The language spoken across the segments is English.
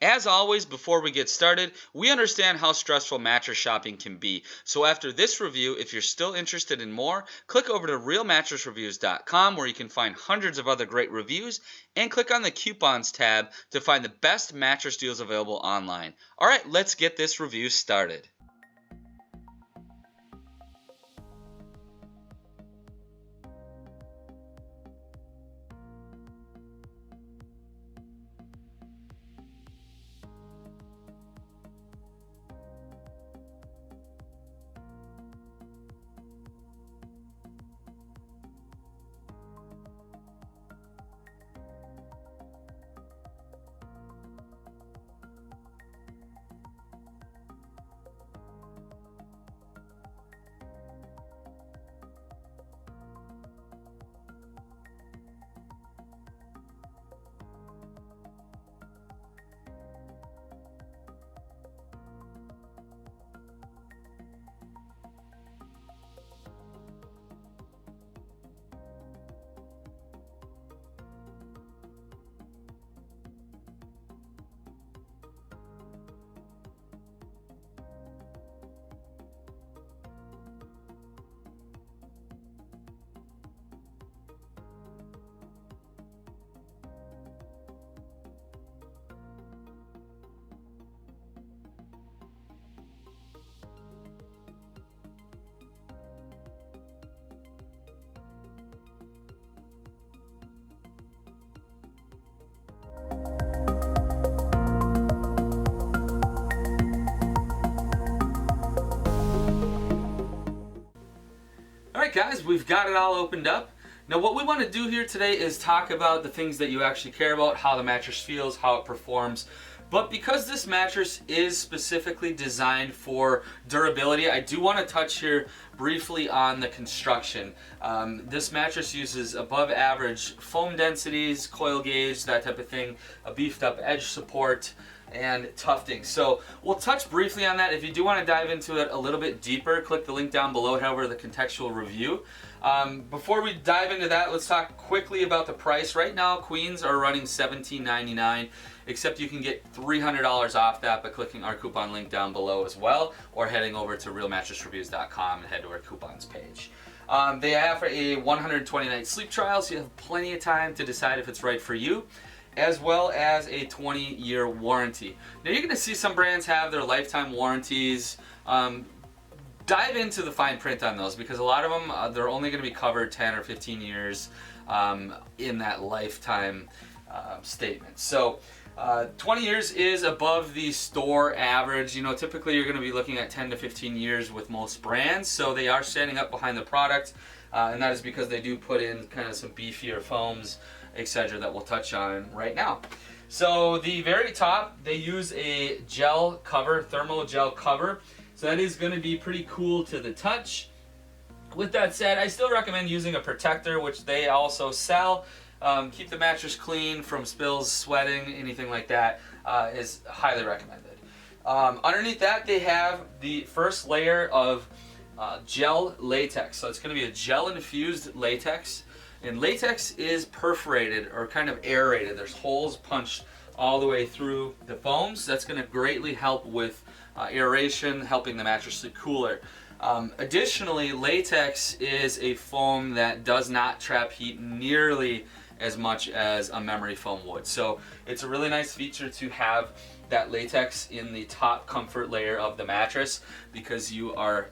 As always, before we get started, we understand how stressful mattress shopping can be. So after this review, if you're still interested in more, click over to realmattressreviews.com where you can find hundreds of other great reviews and click on the coupons tab to find the best mattress deals available online. All right, let's get this review started. Alright guys, we've got it all opened up. Now what we want to do here today is talk about the things that you actually care about, how the mattress feels, how it performs. But because this mattress is specifically designed for durability, I do want to touch here briefly on the construction. This mattress uses above average foam densities, coil gauge, that type of thing, a beefed up edge support, and tufting. So we'll touch briefly on that. If you do want to dive into it a little bit deeper, click the link down below, head over to the contextual review. Before we dive into that, let's talk quickly about the price. Right now, queens are running $17.99, except you can get $300 off that by clicking our coupon link down below as well, or heading over to realmattressreviews.com and head to our coupons page. They offer a 120-night sleep trial, so you have plenty of time to decide if it's right for you, as well as a 20-year warranty. Now you're going to see some brands have their lifetime warranties. Dive into the fine print on those, because a lot of them, they're only going to be covered 10 or 15 years in that lifetime statement. So 20 years is above the store average. You know, typically you're going to be looking at 10 to 15 years with most brands, so they are standing up behind the product, and that is because they do put in kind of some beefier foams, etc., that we'll touch on right now. So the very top, they use a gel cover, thermal gel cover, so that is going to be pretty cool to the touch. With that said, I still recommend using a protector, which they also sell. Keep the mattress clean from spills, sweating, anything like that is highly recommended. Underneath that, they have the first layer of gel latex. So it's going to be a gel infused latex. And latex is perforated or kind of aerated. There's holes punched all the way through the foams. That's going to greatly help with aeration, helping the mattress sleep cooler. Additionally, latex is a foam that does not trap heat nearly as much as a memory foam would. So it's a really nice feature to have that latex in the top comfort layer of the mattress, because you're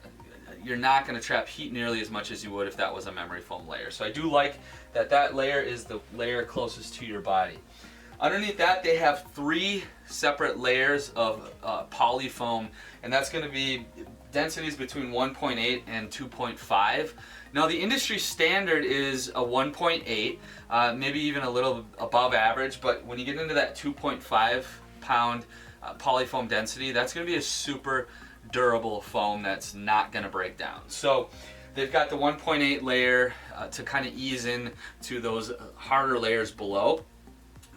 not going to trap heat nearly as much as you would if that was a memory foam layer. So I do like that that layer is the layer closest to your body. Underneath that, they have 3 separate layers of poly foam, and that's going to be densities between 1.8 and 2.5. Now the industry standard is a 1.8, maybe even a little above average, but when you get into that 2.5 pound polyfoam density, that's going to be a super durable foam that's not going to break down. So they've got the 1.8 layer to kind of ease in to those harder layers below.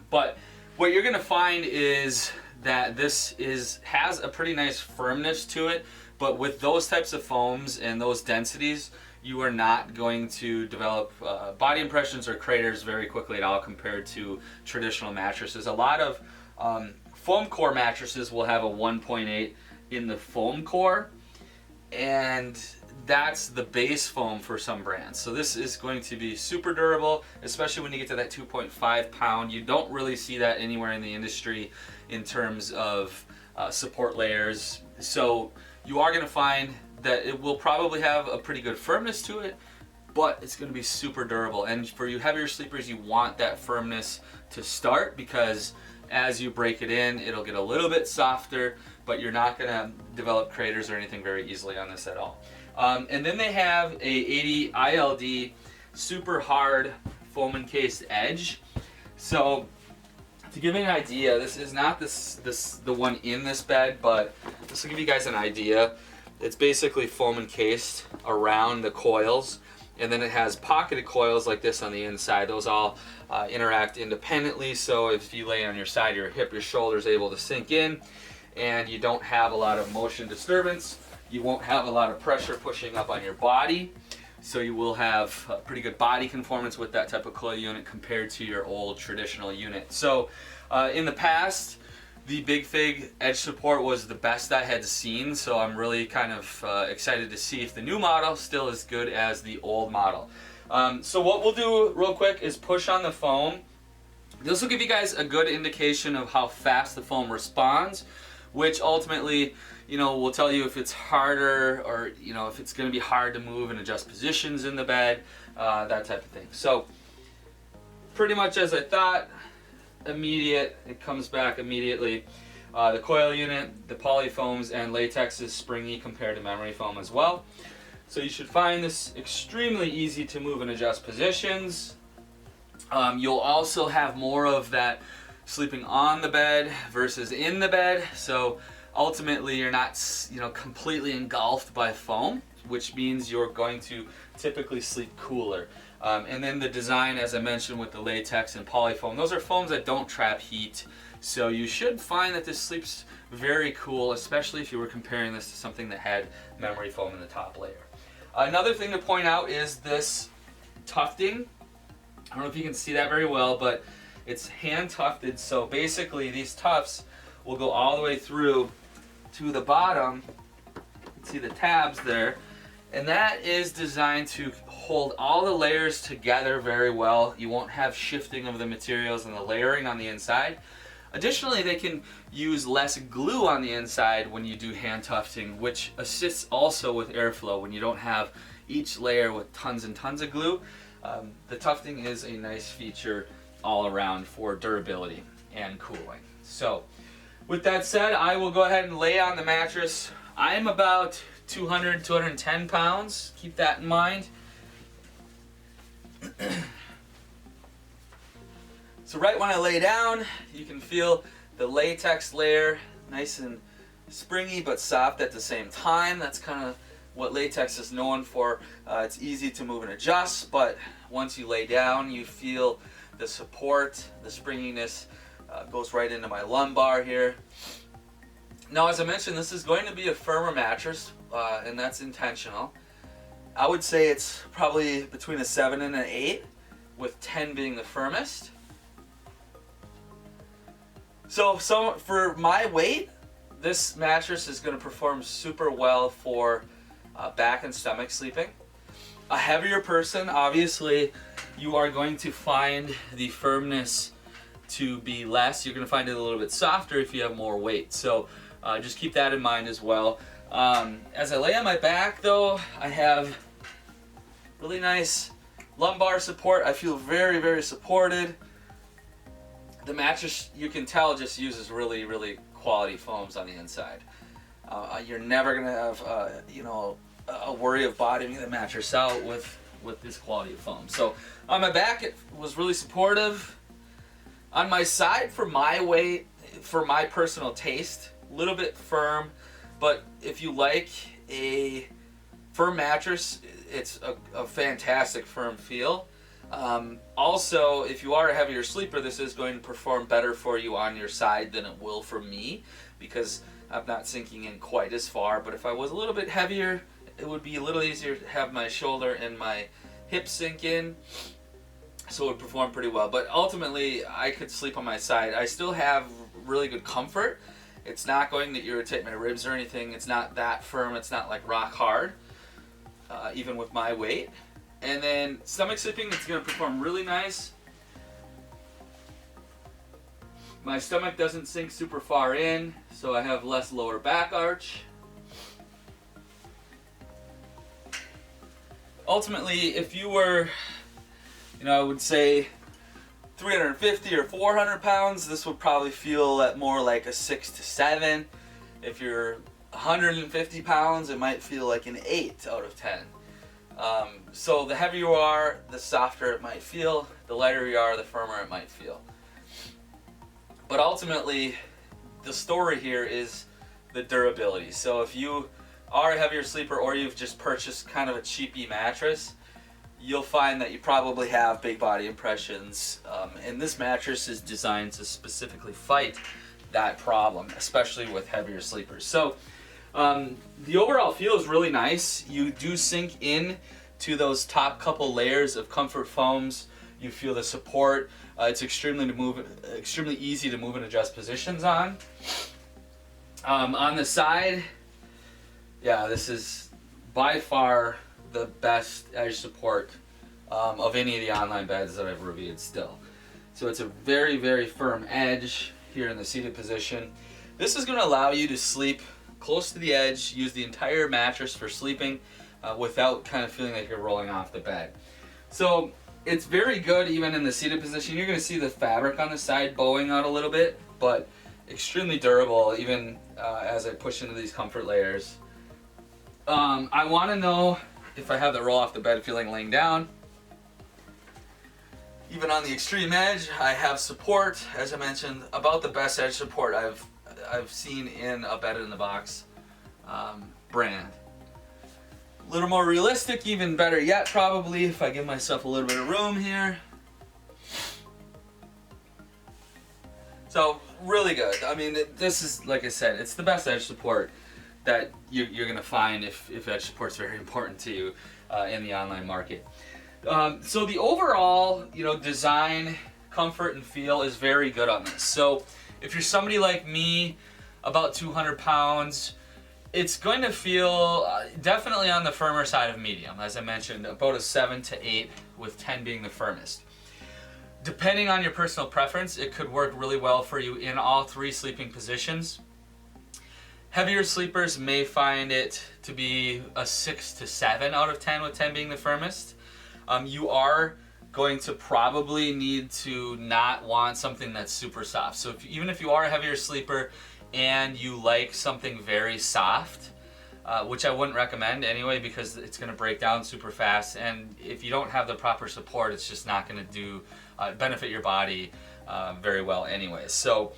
But what you're going to find is that this has a pretty nice firmness to it, but with those types of foams and those densities, you are not going to develop body impressions or craters very quickly at all compared to traditional mattresses. A lot of Foam core mattresses will have a 1.8 in the foam core, and that's the base foam for some brands. So this is going to be super durable, especially when you get to that 2.5 pound. You don't really see that anywhere in the industry in terms of support layers. So you are going to find that it will probably have a pretty good firmness to it, but it's going to be super durable. And for you heavier sleepers, you want that firmness to start, because as you break it in, it'll get a little bit softer, but you're not going to develop craters or anything very easily on this at all. And then they have a 80 ILD super hard foam encased edge. So to give you an idea, this is not the one in this bed, but this will give you guys an idea. It's basically foam encased around the coils, and then it has pocketed coils like this on the inside. Those all interact independently, so if you lay on your side, your hip, your shoulder is able to sink in, and you don't have a lot of motion disturbance. You won't have a lot of pressure pushing up on your body, so you will have a pretty good body conformance with that type of coil unit compared to your old traditional unit. So in the past, the Big Fig edge support was the best I had seen, so I'm really kind of excited to see if the new model still is good as the old model. So what we'll do real quick is push on the foam. This will give you guys a good indication of how fast the foam responds, which ultimately, will tell you if it's harder, or if it's going to be hard to move and adjust positions in the bed, that type of thing. So pretty much as I thought, immediate, it comes back immediately. The coil unit, the poly foams, and latex is springy compared to memory foam as well. So you should find this extremely easy to move and adjust positions. You'll also have more of that sleeping on the bed versus in the bed. So ultimately you're not completely engulfed by foam, which means you're going to typically sleep cooler. And then the design, as I mentioned, with the latex and polyfoam, those are foams that don't trap heat. So you should find that this sleeps very cool, especially if you were comparing this to something that had memory foam in the top layer. Another thing to point out is this tufting. I don't know if you can see that very well, but it's hand tufted. So basically these tufts will go all the way through to the bottom. You can see the tabs there. And that is designed to hold all the layers together very well. You won't have shifting of the materials and the layering on the inside. Additionally, they can use less glue on the inside when you do hand tufting, which assists also with airflow when you don't have each layer with tons and tons of glue. The tufting is a nice feature all around for durability and cooling. So with that said, I will go ahead and lay on the mattress. I'm about 200, 210 pounds. Keep that in mind. So right when I lay down, you can feel the latex layer nice and springy but soft at the same time. That's kind of what latex is known for. It's easy to move and adjust, but once you lay down, you feel the support, the springiness goes right into my lumbar here. Now, as I mentioned, this is going to be a firmer mattress, and that's intentional. I would say it's probably between a 7 and an 8, with 10 being the firmest. So for my weight, this mattress is going to perform super well for back and stomach sleeping. A heavier person, obviously, you are going to find the firmness to be less. You're going to find it a little bit softer if you have more weight. So just keep that in mind as well. As I lay on my back, though, I have really nice lumbar support. I feel very, very supported. The mattress, you can tell, just uses really, really quality foams on the inside. You're never going to have, a worry of bottoming the mattress out with this quality of foam. So on my back, it was really supportive. On my side, for my weight, for my personal taste, a little bit firm, but if you like a firm mattress, it's a fantastic firm feel. Also, if you are a heavier sleeper, this is going to perform better for you on your side than it will for me, because I'm not sinking in quite as far. But if I was a little bit heavier, it would be a little easier to have my shoulder and my hip sink in, so it would perform pretty well. But ultimately, I could sleep on my side. I still have really good comfort. It's not going to irritate my ribs or anything. It's not that firm. It's not like rock hard, even with my weight. And then stomach sleeping, it's going to perform really nice. My stomach doesn't sink super far in, so I have less lower back arch. Ultimately, if you were, I would say 350 or 400 pounds, this would probably feel at more like a 6 to 7. If you're 150 pounds, it might feel like an 8 out of 10. So the heavier you are, the softer it might feel. The lighter you are, the firmer it might feel. But ultimately, the story here is the durability. So if you are a heavier sleeper or you've just purchased kind of a cheapy mattress, you'll find that you probably have big body impressions. And this mattress is designed to specifically fight that problem, especially with heavier sleepers. So the overall feel is really nice. You do sink in to those top couple layers of comfort foams. You feel the support. It's extremely easy to move and adjust positions on. On the side, yeah, this is by far the best edge support of any of the online beds that I've reviewed still. So it's a very, very firm edge here in the seated position. This is going to allow you to sleep close to the edge, use the entire mattress for sleeping without kind of feeling like you're rolling off the bed. So it's very good even in the seated position. You're going to see the fabric on the side bowing out a little bit, but extremely durable even as I push into these comfort layers. I want to know if I have the roll off the bed feeling laying down. Even on the extreme edge, I have support, as I mentioned, about the best edge support I've seen in a bed in the box brand. A little more realistic, even better yet probably, if I give myself a little bit of room here. So really good. I mean, this is, like I said, it's the best edge support that you're going to find if edge support's very important to you in the online market. So the overall, design, comfort, and feel is very good on this. So if you're somebody like me, about 200 pounds, it's going to feel definitely on the firmer side of medium. As I mentioned, about a 7 to 8, with 10 being the firmest. Depending on your personal preference, it could work really well for you in all 3 sleeping positions. Heavier sleepers may find it to be a 6 to 7 out of 10, with 10 being the firmest. You are going to probably need to not want something that's super soft. So even if you are a heavier sleeper and you like something very soft, which I wouldn't recommend anyway because it's going to break down super fast, and if you don't have the proper support, it's just not going to benefit your body very well anyway. So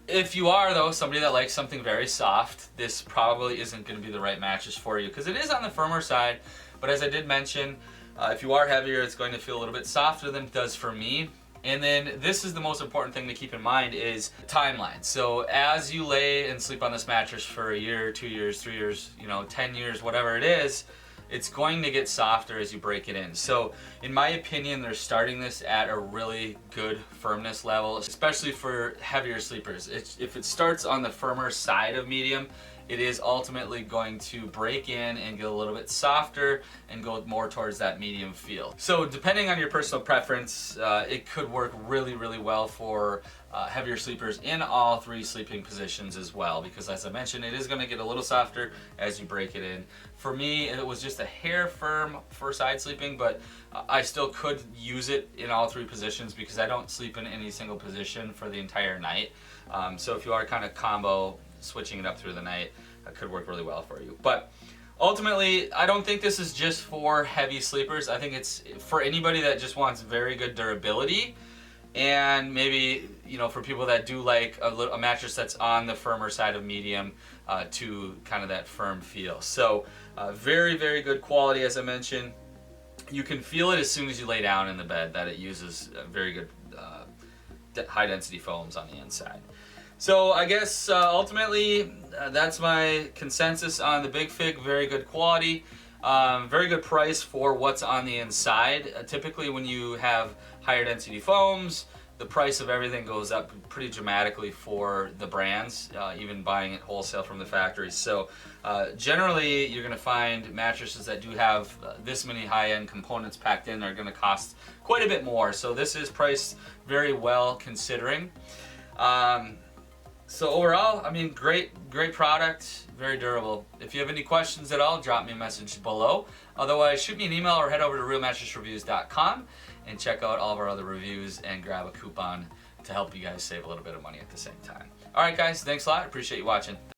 if you are, though, somebody that likes something very soft, this probably isn't going to be the right mattress for you because it is on the firmer side. But as I did mention, if you are heavier, it's going to feel a little bit softer than it does for me. And then this is the most important thing to keep in mind is timeline. So as you lay and sleep on this mattress for a year, 2 years, 3 years, 10 years, whatever it is, it's going to get softer as you break it in. So in my opinion, they're starting this at a really good firmness level, especially for heavier sleepers. If it starts on the firmer side of medium, it is ultimately going to break in and get a little bit softer and go more towards that medium feel. So depending on your personal preference, it could work really, really well for heavier sleepers in all 3 sleeping positions as well, because as I mentioned, it is going to get a little softer as you break it in. For me, it was just a hair firm for side sleeping, but I still could use it in all 3 positions because I don't sleep in any single position for the entire night. So if you are kind of combo switching it up through the night, could work really well for you. But ultimately, I don't think this is just for heavy sleepers. I think it's for anybody that just wants very good durability, and maybe for people that do like a mattress that's on the firmer side of medium to kind of that firm feel. So very, very good quality, as I mentioned. You can feel it as soon as you lay down in the bed that it uses very good high density foams on the inside. So I guess ultimately that's my consensus on the Big Fig. Very good quality, very good price for what's on the inside. Typically when you have higher density foams, the price of everything goes up pretty dramatically for the brands, even buying it wholesale from the factories. So generally you're going to find mattresses that do have this many high-end components packed in are going to cost quite a bit more. So this is priced very well considering. So overall, I mean, great product, very durable. If you have any questions at all, drop me a message below. Otherwise, shoot me an email or head over to realmattressreviews.com and check out all of our other reviews and grab a coupon to help you guys save a little bit of money at the same time. All right, guys, thanks a lot. Appreciate you watching.